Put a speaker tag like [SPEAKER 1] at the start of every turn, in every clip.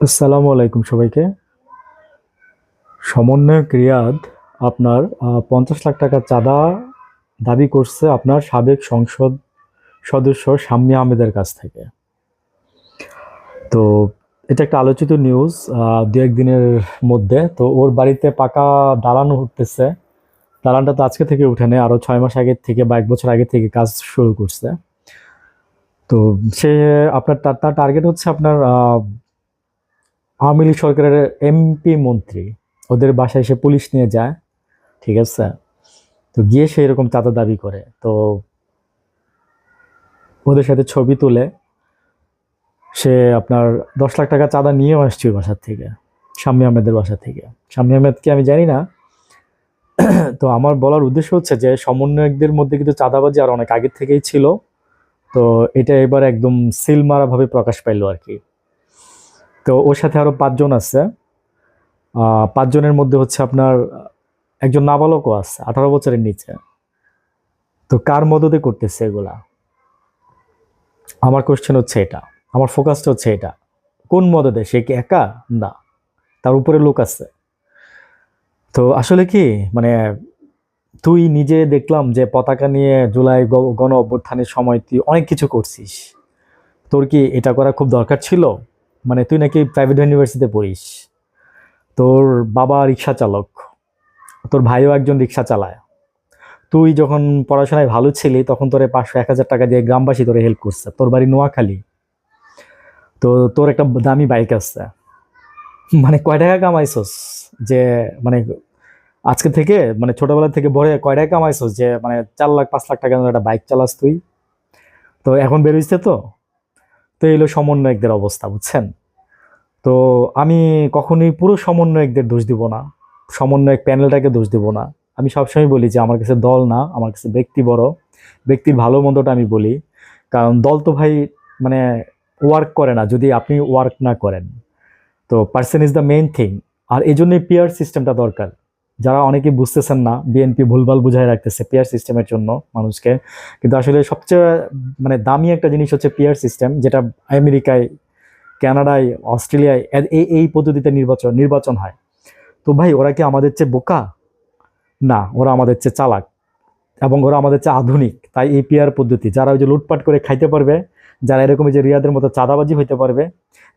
[SPEAKER 1] আসসালামু আলাইকুম সবাইকে। সমন্বয়ক রিয়াদ আপনার 50 লাখ টাকা চাঁদা দাবি করছে আপনার সাবেক সংসদ সদস্য শাম্মী আহমেদের কাছ থেকে। তো এটা একটা আলোচিত নিউজ। দু একদিনের মধ্যে তো ওর বাড়িতে পাকা দালান উঠতেছে। দালানটা তো আজকে থেকে উঠে নেই, আরো 6 মাস আগে থেকে বা 1 বছর আগে থেকে কাজ শুরু করছে। তো সে আপনার তার টার্গেট হচ্ছে আপনার আওয়ামী লীগ সরকারের এমপি মন্ত্রী। ওদের বাসায় এসে পুলিশ নিয়ে যায়, ঠিক আছে? তো গিয়ে সে এরকম চাঁদা দাবি করে। তো ওদের সাথে ছবি তুলে সে আপনার 10 লাখ টাকা চাঁদা নিয়েও আসছে ওই বাসার থেকে, শাম্মী আহমেদের বাসা থেকে। শাম্মী আহমেদকে আমি জানি না। তো আমার বলার উদ্দেশ্য হচ্ছে যে সমন্বয়কদের মধ্যে কিন্তু চাঁদাবাজি আর অনেক আগের থেকেই ছিল। তো এটা এবার একদম সিল মারা ভাবে প্রকাশ পাইলো আর কি। তো ওর সাথে আরো 5 জন আছে। 5 জনের মধ্যে হচ্ছে আপনার একজন নাবালকও আছে, 18 বছরের নিচে। তো কার মদদে করতেছে এগুলা? আমার কোশ্চেন হচ্ছে এটা, আমার ফোকাসটা হচ্ছে এটা। কোন মদদে? সে কি একা? না, তার উপরে লোক আছে। তো আসলে কি, মানে তুই নিজে দেখলাম যে পতাকা নিয়ে জুলাই গণ অভ্যুত্থানের সময় তুই অনেক কিছু করছিস। তোর কি এটা করা খুব দরকার ছিল? মানে তুই নাকি প্রাইভেট ইউনিভার্সিটিতে পড়িস, তোর বাবা রিক্সা চালক, তোর ভাইও একজন রিক্সা চালায়। তুই যখন পড়াশোনায় ভালো ছিলি তখন তোরে 500-1000 টাকা দিয়ে গ্রামবাসী তোরে হেল্প করছে। তোর বাড়ি নোয়াখালী, তো তোর একটা দামি বাইক আছে। মানে কয় টাকা কামাইছস যে, মানে আজকে থেকে, মানে ছোটবেলা থেকে বড় হয়ে কয় টাকা কামাইছস যে মানে 4 লাখ 5 লাখ টাকা একটা বাইক চালাস তুই? তো এখন বেরোইছে তো। তো এলো সমন্বয়কদের অবস্থা, বুঝছেন? তো আমি কখনোই পুরো সমন্বয়কদের দোষ দিব না, সমন্বয়ক প্যানেলটাকে দোষ দিব না। আমি সবসময় বলি যে আমার কাছে দল না, আমার কাছে ব্যক্তি বড়। ব্যক্তির ভালো মন্দটা আমি বলি, কারণ দল তো ভাই মানে ওয়ার্ক করে না যদি আপনি ওয়ার্ক না করেন। তো person is the main thing. আর এই জন্যই পিয়ার সিস্টেমটা দরকার। যারা অনেকে বুঝতেছেন না, বিএনপি ভুলভাল বুঝায় রাখতেছে পিয়ার সিস্টেমের জন্য মানুষকে। কিন্তু আসলে সবচেয়ে মানে দামি একটা জিনিস হচ্ছে পিয়ার সিস্টেম, যেটা আমেরিকায়, কানাডায়, অস্ট্রেলিয়ায় এই এই পদ্ধতিতে নির্বাচন নির্বাচন হয়। তো ভাই ওরা কি আমাদের চেয়ে বোকা? না, ওরা আমাদের চেয়ে চালাক এবং ওরা আমাদের চেয়ে আধুনিক। তাই এই পিয়ার পদ্ধতি, যারা ওই যে লুটপাট করে খাইতে পারবে, যারা এরকম যে রিয়াদের মতো চাঁদাবাজি হইতে পারবে,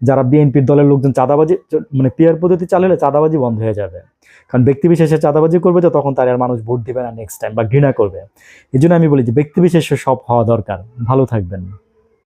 [SPEAKER 1] যারা বিএনপির দলের লোকজন চাঁদাবাজি, মানে পিয়ার পদ্ধতি চালালে চাঁদাবাজি বন্ধ হয়ে যাবে। কারণ ব্যক্তি বিশেষে চাঁদাবাজি করবে তো তখন তার আর মানুষ ভোট দিবে না নেক্সট টাইম, বা ঘৃণা করবে। এই জন্য আমি বলি যে ব্যক্তি বিশেষে সব হওয়া দরকার। ভালো থাকবেন।